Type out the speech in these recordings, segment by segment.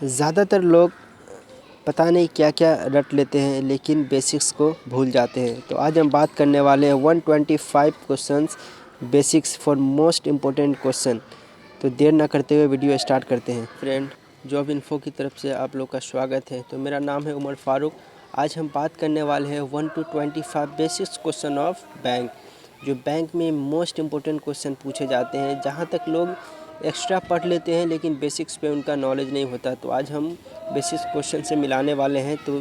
ज़्यादातर लोग पता नहीं क्या क्या रट लेते हैं लेकिन बेसिक्स को भूल जाते हैं। तो आज हम बात करने वाले हैं 125 questions basics for most important question. तो देर ना करते हुए वीडियो स्टार्ट करते हैं। फ्रेंड, जॉब इन्फो की तरफ से आप लोग का स्वागत है। तो मेरा नाम है उमर फारूक। आज हम बात करने वाले हैं 1 to 25 basics question of bank, जो बैंक में मोस्ट इम्पोर्टेंट क्वेश्चन पूछे जाते हैं। जहाँ तक लोग एक्स्ट्रा पढ़ लेते हैं लेकिन बेसिक्स पे उनका नॉलेज नहीं होता। तो आज हम बेसिक्स क्वेश्चन से मिलाने वाले हैं। तो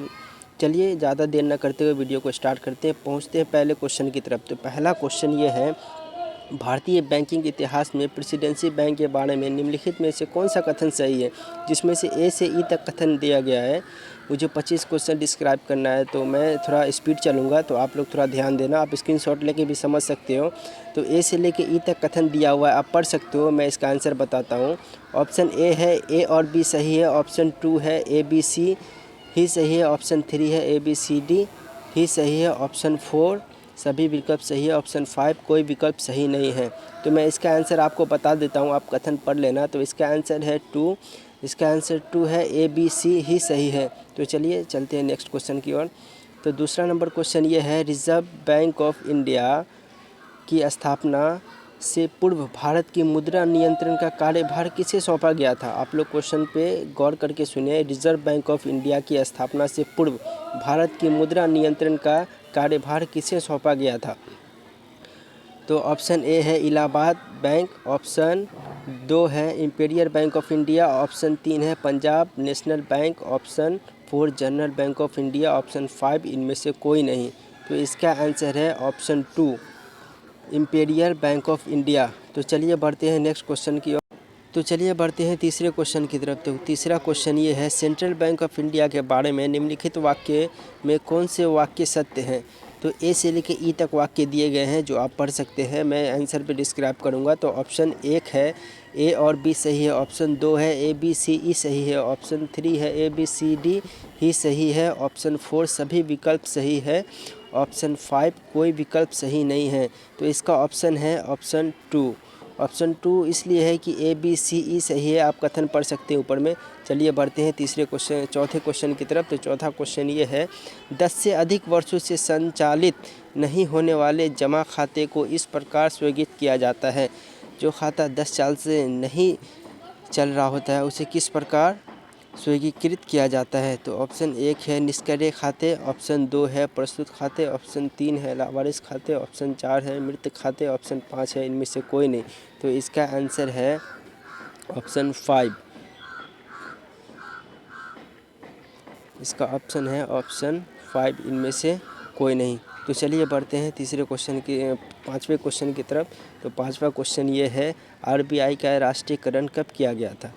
चलिए ज़्यादा देर न करते हुए वीडियो को स्टार्ट करते हैं। पहुंचते हैं पहले क्वेश्चन की तरफ। तो पहला क्वेश्चन ये है, भारतीय बैंकिंग इतिहास में प्रेसिडेंसी बैंक के बारे में निम्नलिखित में से कौन सा कथन सही है, जिसमें से ए से ई तक कथन दिया गया है। मुझे 25 क्वेश्चन डिस्क्राइब करना है, तो मैं थोड़ा स्पीड चलूँगा, तो आप लोग थोड़ा ध्यान देना। आप स्क्रीनशॉट लेके भी समझ सकते हो। तो ए से लेके ई तक कथन दिया हुआ है, आप पढ़ सकते हो। मैं इसका आंसर बताता हूँ। ऑप्शन ए है ए और बी सही है। ऑप्शन 2 है ए बी सी ही सही है। ऑप्शन 3 है ए बी सी डी ही सही है। ऑप्शन 4 सभी विकल्प सही है। ऑप्शन 5 कोई विकल्प सही नहीं है। तो मैं इसका आंसर आपको बता देता हूँ, आप कथन पढ़ लेना। तो इसका आंसर है 2। इसका आंसर 2 है ए बी सी ही सही है। तो चलिए चलते हैं नेक्स्ट क्वेश्चन की ओर। तो दूसरा नंबर क्वेश्चन ये है, रिजर्व बैंक ऑफ इंडिया की स्थापना से पूर्व भारत की मुद्रा नियंत्रण का कार्यभार किसे सौंपा गया था। आप लोग क्वेश्चन पे गौर करके सुनिए। रिजर्व बैंक ऑफ इंडिया की स्थापना से पूर्व भारत की मुद्रा नियंत्रण का कार्यभार किसे सौंपा गया था। तो ऑप्शन ए है इलाहाबाद बैंक। ऑप्शन 2 है imperial bank of India. Option 3 है Punjab National bank. Option 4 general bank of India. Option 5 इनमें से कोई नहीं। तो इसका आंसर है option 2 imperial bank of India. तो चलिए बढ़ते हैं नेक्स्ट क्वेश्चन की ओर। तो चलिए बढ़ते हैं तीसरे क्वेश्चन की तरफ। तो तीसरा क्वेश्चन ये है, सेंट्रल बैंक ऑफ इंडिया के बारे में निम्नलिखित वाक्य में कौन से वाक्य सत्य हैं। तो ए से लेकर ई तक वाक्य दिए गए हैं जो आप पढ़ सकते हैं। मैं आंसर पे डिस्क्राइब करूंगा। तो ऑप्शन 1 है ए और बी सही है। ऑप्शन 2 है ए बी सी ई सही है। ऑप्शन 3 है ए बी सी डी ही सही है। ऑप्शन 4 सभी विकल्प सही है। ऑप्शन 5 कोई विकल्प सही नहीं है। तो इसका ऑप्शन है ऑप्शन 2। ऑप्शन 2 इसलिए है कि ए बी सी ई सही है। आप कथन पढ़ सकते हैं ऊपर में। चलिए बढ़ते हैं चौथे क्वेश्चन की तरफ। तो चौथा क्वेश्चन ये है, 10 से अधिक वर्षों से संचालित नहीं होने वाले जमा खाते को इस प्रकार स्वीकृत किया जाता है। जो खाता 10 साल से नहीं चल रहा होता है उसे किस प्रकार स्वीकृत किया जाता है। तो ऑप्शन 1 है निष्क्रिय खाते। ऑप्शन 2 है प्रस्तुत खाते। ऑप्शन 3 है लावारिस खाते। ऑप्शन 4 है मृत खाते। ऑप्शन 5 है इनमें से कोई नहीं। तो इसका आंसर है ऑप्शन 5। इसका ऑप्शन है ऑप्शन 5 इनमें से कोई नहीं। तो चलिए बढ़ते हैं पांचवें क्वेश्चन की तरफ। तो पांचवा क्वेश्चन ये है, आरबीआई का राष्ट्रीयकरण कब किया गया था।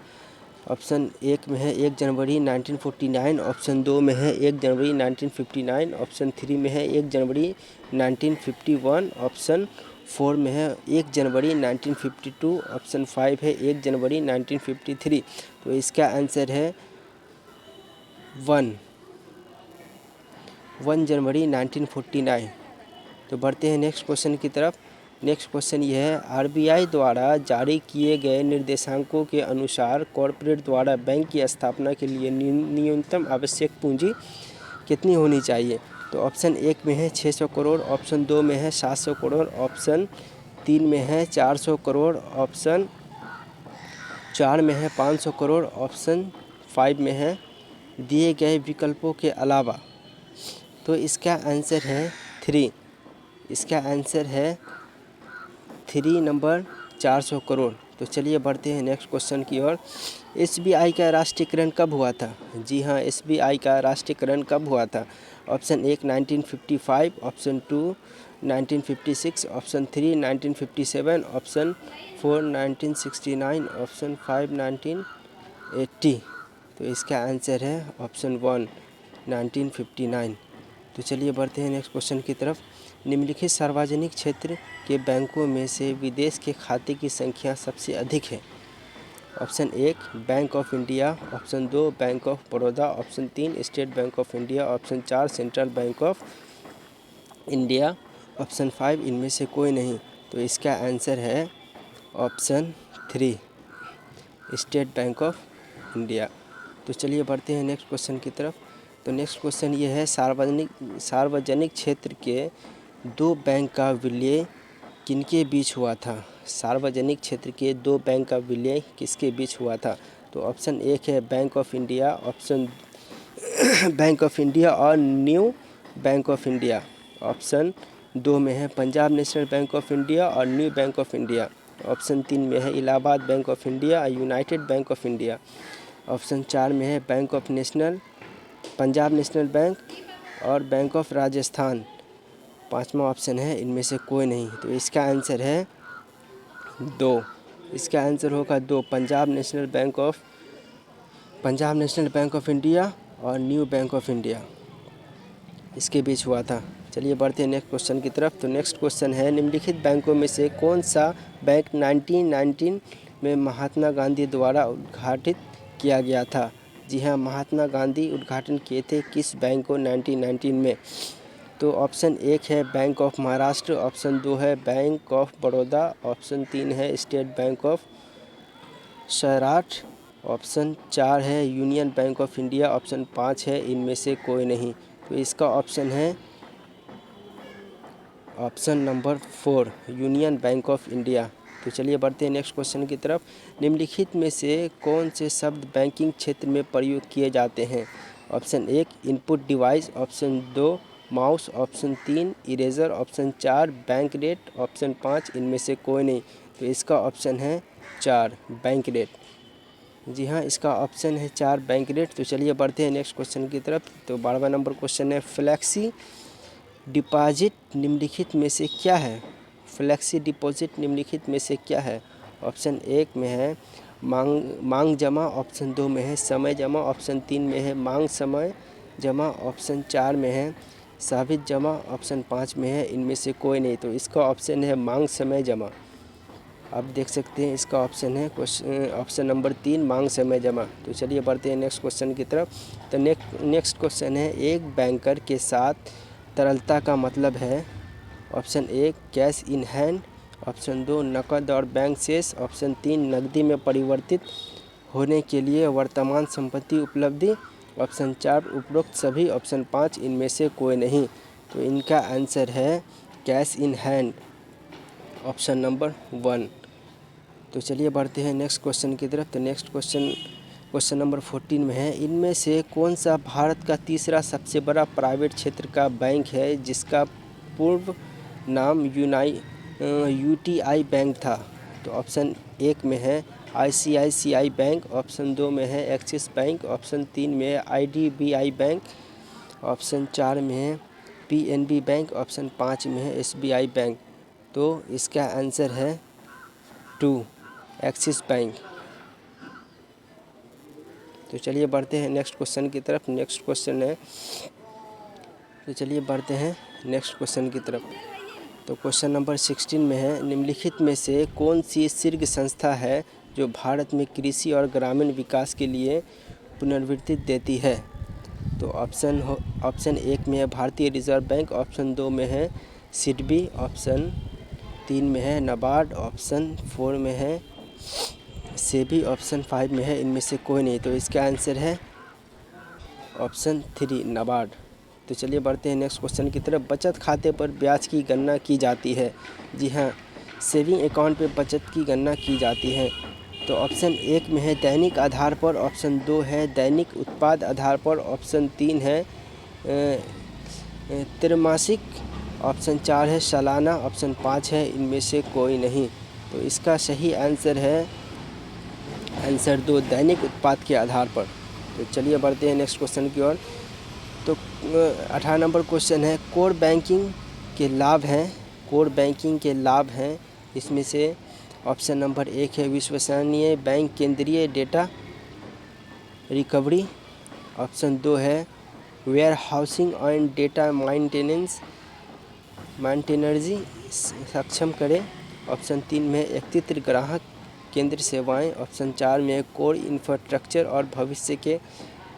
ऑप्शन 1 में है 1 जनवरी 1949। ऑप्शन 2 में है 1 जनवरी 1959। ऑप्शन 3 में है 1 जनवरी 1951। ऑप्शन 4 में है 1 जनवरी 1952। ऑप्शन 5 है 1 जनवरी 1953। तो इसका आंसर है 1 जनवरी 1949। तो बढ़ते हैं नेक्स्ट क्वेश्चन की तरफ। नेक्स्ट क्वेश्चन ये है, आरबीआई द्वारा जारी किए गए निर्देशांकों के अनुसार कॉर्पोरेट द्वारा बैंक की स्थापना के लिए न्यूनतम आवश्यक पूंजी कितनी होनी चाहिए। तो ऑप्शन 1 में है 600 करोड़। ऑप्शन 2 में है 700 करोड़। ऑप्शन 3 में है 400 करोड़। ऑप्शन 4 में है 500 करोड़। ऑप्शन 5 में है दिए गए विकल्पों के अलावा। तो इसका आंसर है 3। इसका आंसर है 3 नंबर 400 करोड़। तो चलिए बढ़ते हैं नेक्स्ट क्वेश्चन की ओर। एसबीआई का राष्ट्रीयकरण कब हुआ था। जी हाँ, एसबीआई का राष्ट्रीयकरण कब हुआ था। Option 1 1955। Option 2 1956। Option 3 1957। Option 4 1969। Option 5 1980। तो इसका आंसर है ऑप्शन 1 1959। तो चलिए बढ़ते हैं नेक्स्ट क्वेश्चन की तरफ। निम्नलिखित सार्वजनिक क्षेत्र के बैंकों में से विदेश के खाते की संख्या सबसे अधिक है। Option 1 bank of India. Option 2 bank of Baroda. Option 3 state bank of India. Option 4 central bank of India. Option 5 इनमें से कोई नहीं। तो इसका आंसर है option 3 state bank of India. तो चलिए बढ़ते हैं नेक्स्ट क्वेश्चन की तरफ। तो नेक्स्ट क्वेश्चन ये है, सार्वजनिक क्षेत्र के दो बैंक का विलय किनके बीच हुआ था? सार्वजनिक क्षेत्र के दो बैंक का विलय किसके बीच हुआ था? तो ऑप्शन एक है Bank of India, option Bank of India और New Bank of India. Option दो में है Punjab National Bank of India और New Bank of India. Option तीन में है इलाहाबाद बैंक ऑफ इंडिया और United Bank of India. Option चार में है Bank of National, Punjab National Bank और बैंक ऑफ राजस्थान। पांचवा ऑप्शन है इनमें से कोई नहीं। तो इसका आंसर है दो। इसका आंसर होगा दो, Punjab National Bank of India और न्यू बैंक ऑफ इंडिया, इसके बीच हुआ था। चलिए बढ़ते हैं नेक्स्ट क्वेश्चन की तरफ। तो नेक्स्ट क्वेश्चन है, निम्नलिखित बैंकों में से कौन सा बैंक 1919 में महात्मा गांधी द्वारा उद्घाटित किया गया था? जी हाँ, महात्मा गांधी उद्घाटन किए थे किस बैंक को 1919 में? तो ऑप्शन एक है बैंक ऑफ महाराष्ट्र, ऑप्शन दो है बैंक ऑफ बड़ौदा, ऑप्शन तीन है state bank of Saurashtra, option चार है union bank of India, option पाँच है इनमें से कोई नहीं। तो इसका ऑप्शन है option number 4, union bank of India. तो चलिए बढ़ते हैं नेक्स्ट क्वेश्चन की तरफ। निम्नलिखित में से कौन से शब्द बैंकिंग क्षेत्र में प्रयोग किए जाते हैं? ऑप्शन एक इनपुट डिवाइस, ऑप्शन दो माउस, ऑप्शन तीन इरेजर, ऑप्शन चार बैंक रेट, ऑप्शन पाँच इनमें से कोई नहीं। तो इसका ऑप्शन है चार, बैंक रेट। जी हाँ, इसका ऑप्शन है चार, बैंक रेट। तो चलिए बढ़ते हैं नेक्स्ट क्वेश्चन की तरफ। तो 12वां नंबर क्वेश्चन है, फ्लैक्सी डिपॉजिट निम्नलिखित में से क्या है? फ्लैक्सी डिपॉजिट निम्नलिखित में से क्या है? ऑप्शन एक में है मांग जमा, ऑप्शन दो में है समय जमा, ऑप्शन तीन में है मांग समय जमा, ऑप्शन चार में है साबित जमा, ऑप्शन पाँच में है इनमें से कोई नहीं। तो इसका ऑप्शन है मांग समय जमा। आप देख सकते हैं इसका ऑप्शन है ऑप्शन नंबर तीन, मांग समय जमा। तो चलिए बढ़ते हैं नेक्स्ट क्वेश्चन की तरफ। तो नेक्स्ट क्वेश्चन है, एक बैंकर के साथ तरलता का मतलब है? ऑप्शन एक कैश इन हैंड, ऑप्शन दो नकद और बैंक शेष, ऑप्शन तीन नकदी में परिवर्तित होने के लिए वर्तमान संपत्ति उपलब्धि, ऑप्शन चार उपरोक्त सभी, ऑप्शन पाँच इनमें से कोई नहीं। तो इनका आंसर है cash in hand, option number 1। तो चलिए बढ़ते हैं नेक्स्ट क्वेश्चन की तरफ। तो नेक्स्ट क्वेश्चन नंबर 14 में है, इनमें से कौन सा भारत का तीसरा सबसे बड़ा प्राइवेट क्षेत्र का बैंक है जिसका पूर्व नाम यूटीआई बैंक था? तो ऑप्शन एक में है आईसीआईसीआई बैंक, ऑप्शन दो में है एक्सिस बैंक, ऑप्शन तीन में है आईडीबीआई बैंक, ऑप्शन चार में है पीएनबी बैंक, ऑप्शन पाँच में है एसबीआई बैंक। तो इसका आंसर है 2, एक्सिस बैंक। तो चलिए बढ़ते हैं नेक्स्ट क्वेश्चन की तरफ। नेक्स्ट क्वेश्चन है, तो चलिए बढ़ते हैं नेक्स्ट क्वेश्चन की तरफ। तो क्वेश्चन नंबर 16 में है, निम्नलिखित में से कौन सी शीर्ष संस्था है जो भारत में कृषि और ग्रामीण विकास के लिए पुनर्वृत्ति देती है? तो ऑप्शन एक में है भारतीय रिजर्व बैंक, ऑप्शन दो में है सिडबी, ऑप्शन तीन में है नाबार्ड, ऑप्शन फोर में है सेबी, ऑप्शन फाइव में है इनमें से कोई नहीं। तो इसका आंसर है ऑप्शन थ्री, नाबार्ड। तो चलिए बढ़ते हैं नेक्स्ट क्वेश्चन की तरफ। बचत खाते पर ब्याज की गणना की जाती है? जी हाँ, सेविंग अकाउंट पे बचत की गणना की जाती है। तो ऑप्शन एक में है दैनिक आधार पर, ऑप्शन दो है दैनिक उत्पाद आधार पर, ऑप्शन तीन है त्रैमासिक, ऑप्शन चार है सालाना, ऑप्शन पाँच है इनमें से कोई नहीं। तो इसका सही आंसर है आंसर दो, दैनिक उत्पाद के आधार पर। तो चलिए बढ़ते हैं नेक्स्ट क्वेश्चन की ओर। तो 18 नंबर क्वेश्चन है, कोर बैंकिंग के लाभ हैं, कोर बैंकिंग के लाभ हैं इसमें से ऑप्शन नंबर एक है विश्वसनीय बैंक केंद्रीय डेटा रिकवरी, ऑप्शन दो है warehousing and data maintenance सक्षम करें, ऑप्शन तीन में एकत्रित ग्राहक केंद्र सेवाएं, ऑप्शन चार में कोर इंफ्रास्ट्रक्चर और भविष्य के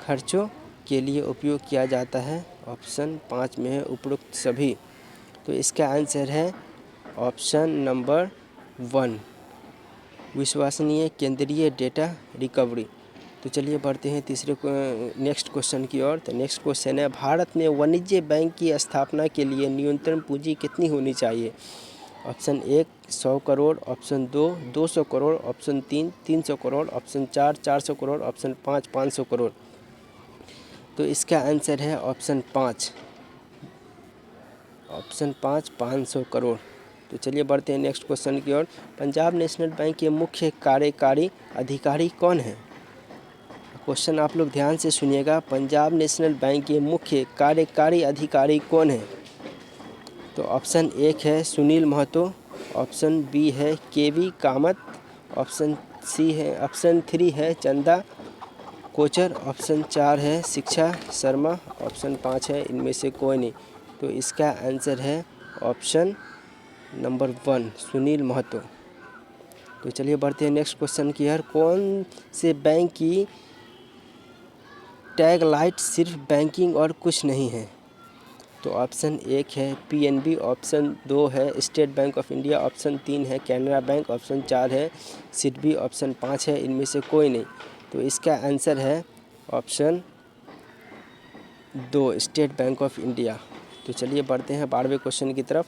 खर्चों के लिए उपयोग किया जाता है, ऑप्शन पाँच में है उपरोक्त सभी। तो इसका आंसर है ऑप्शन नंबर 1, विश्वसनीय केंद्रीय डेटा रिकवरी। तो चलिए बढ़ते हैं तीसरे नेक्स्ट क्वेश्चन की ओर। तो नेक्स्ट क्वेश्चन है, भारत में वाणिज्य बैंक की स्थापना के लिए न्यूनतम पूंजी कितनी होनी चाहिए? Option 1 100 crore, option 2 200 crore, option 3 300 crore, option 4 400 crore, option 5 500 crore. तो इसका आंसर है ऑप्शन 5 500 करोड़। तो चलिए बढ़ते हैं नेक्स्ट क्वेश्चन की ओर। पंजाब नेशनल बैंक के मुख्य कार्यकारी अधिकारी कौन है? क्वेश्चन आप लोग ध्यान से सुनिएगा। पंजाब नेशनल बैंक के मुख्य कार्यकारी अधिकारी कौन है? तो ऑप्शन 1 है सुनील महतो, ऑप्शन बी है केवी कामत, ऑप्शन 3 है चंदा कोचर, ऑप्शन 4 है शिक्षा शर्मा, ऑप्शन 5 है इनमें से कोई नहीं। तो इसका आंसर है ऑप्शन नंबर 1 सुनील महतो। तो चलिए बढ़ते हैं नेक्स्ट क्वेश्चन की ओर। कौन से बैंक की टैग लाइट सिर्फ बैंकिंग और कुछ नहीं है? तो ऑप्शन 1 है पीएनबी, ऑप्शन 2 है state bank of India, option 3 है कैनरा बैंक, ऑप्शन 4 है सिडबी, ऑप्शन 5 है इनमें से कोई नहीं। तो इसका आंसर है option 2 state bank of India. तो चलिए बढ़ते हैं 12वें क्वेश्चन की तरफ,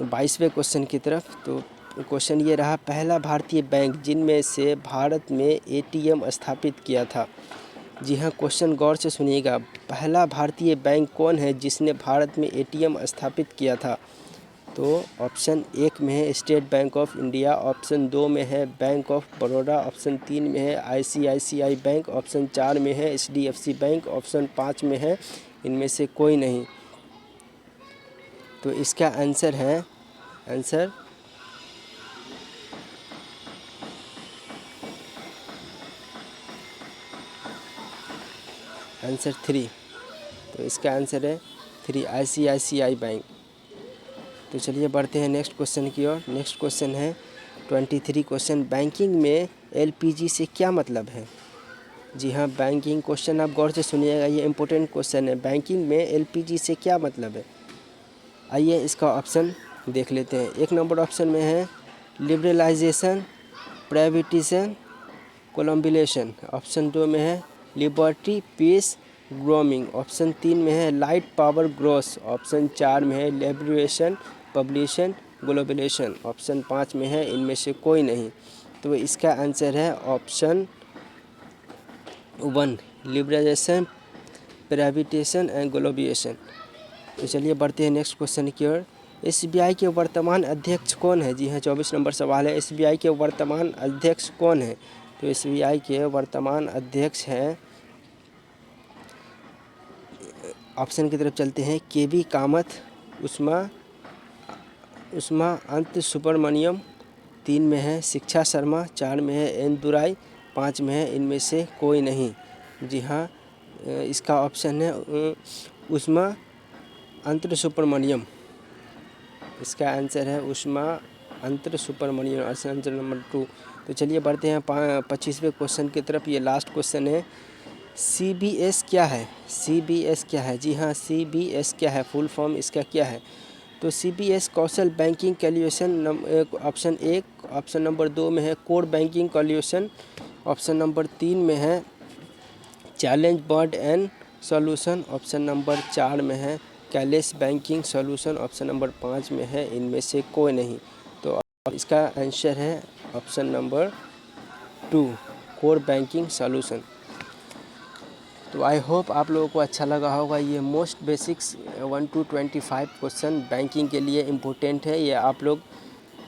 22वें क्वेश्चन की तरफ। तो क्वेश्चन ये रहा, पहला भारतीय बैंक जिनमें से भारत में एटीएम स्थापित किया था। जी हाँ, क्वेश्चन गौर से सुनिएगा। पहला भारतीय बैंक कौन है जिसने भारत में एटीएम स्थापित किया था? तो ऑप्शन 1 में है state bank of India, option 2 में है बैंक ऑफ बड़ौदा, ऑप्शन 3 में है आईसीआईसीआई बैंक, ऑप्शन 4 में है एचडीएफसी बैंक, ऑप्शन 5 में है इनमें से कोई नहीं। तो इसका आंसर है आंसर 3। तो इसका आंसर है 3 आईसीआईसीआई बैंक। तो चलिए बढ़ते हैं नेक्स्ट क्वेश्चन की ओर। नेक्स्ट क्वेश्चन है 23 क्वेश्चन, बैंकिंग में एलपीजी से क्या मतलब है? जी हाँ, बैंकिंग क्वेश्चन आप गौर से सुनिएगा, ये इंपॉर्टेंट क्वेश्चन है। बैंकिंग में एलपीजी से क्या मतलब है? आइए इसका ऑप्शन देख लेते हैं। 1 नंबर ऑप्शन में है लिबरलाइजेशन, प्राइवेटाइजेशन, कोलम्बिलेशन, ऑप्शन 2 में है लिबर्टी पीस ग्रोमिंग, ऑप्शन 3 में है लाइट पावर ग्रोस, ऑप्शन 4 में है लिबरेशन पब्लिशन ग्लोबलेशन, ऑप्शन 5 में है इनमें से कोई नहीं। तो इसका आंसर है option 1 liberalisation, privatisation and globalisation. तो चलिए बढ़ते हैं नेक्स्ट क्वेश्चन की ओर। एसबीआई के वर्तमान अध्यक्ष कौन है? जी हाँ, 24 नंबर सवाल है, एसबीआई के वर्तमान अध्यक्ष कौन है? तो एसबीआई के वर्तमान अध्यक्ष हैं, ऑप्शन की तरफ चलते हैं, केवी कामत, उस्मा अंत सुब्रमण्यम, 3 में है शिक्षा शर्मा, 4 में है एन दुराई, 5 में है इनमें से कोई नहीं। जी हाँ, इसका ऑप्शन है उस्मा अंत सुब्रमण्यम। इसका आंसर है उस्मा अंत सुब्रमण्यम, आंसर नंबर 2। तो चलिए बढ़ते हैं 25वें क्वेश्चन की तरफ। ये लास्ट क्वेश्चन है, सीबीएस क्या है? सीबीएस क्या है? जी हाँ, सीबीएस क्या है, फुल फॉर्म इसका क्या है? तो सीबीएस कौशल banking calculation, option 1, option number 2 में है core banking calculation, option number 3 में है challenge bird and solution, option number 4 में है cashless banking solution, option number 5 में है इनमें से कोई नहीं। तो इसका आंसर है option number 2 core banking solution. तो आई होप आप लोगों को अच्छा लगा होगा। ये most basics 1 to 25 question banking के लिए इम्पोर्टेंट है, ये आप लोग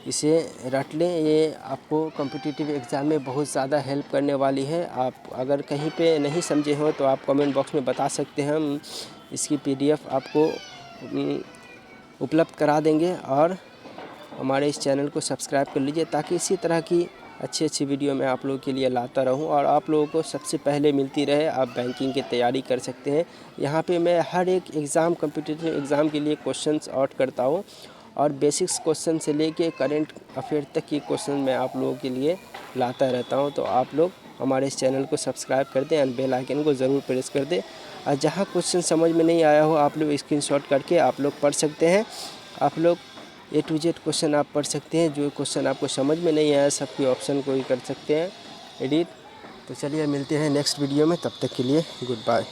इसे रट लें, ये आपको कॉम्पिटिटिव एग्ज़ाम में बहुत ज़्यादा हेल्प करने वाली है। आप अगर कहीं पे नहीं समझे हो तो आप कमेंट बॉक्स में बता सकते हैं, हम इसकी पीडीएफ आपको उपलब्ध करा देंगे। और हमारे इस चैनल को सब्सक्राइब कर लीजिए ताकि इसी तरह की अच्छी अच्छी वीडियो मैं आप लोगों के लिए लाता रहूं और आप लोगों को सबसे पहले मिलती रहे, आप बैंकिंग की तैयारी कर सकते हैं। यहाँ पे मैं हर एक एग्ज़ाम कॉम्पिटिटिव एग्ज़ाम के लिए क्वेश्चंस आउट करता हूँ और बेसिक्स क्वेश्चन से लेके करंट अफेयर तक की क्वेश्चन मैं आप लोगों के लिए लाता रहता हूँ। तो आप लोग हमारे इस चैनल को सब्सक्राइब कर दें और बेल आइकन को ज़रूर प्रेस कर दें। और जहाँ क्वेश्चन समझ में नहीं आया हो आप लोग स्क्रीनशॉट करके आप लोग पढ़ सकते हैं। आप लोग A to Z क्वेश्चन आप पढ़ सकते हैं। जो क्वेश्चन आपको समझ में नहीं आया सबके ऑप्शन को ही कर सकते हैं एडिट। तो चलिए मिलते हैं नेक्स्ट वीडियो में, तब तक के लिए गुड बाय।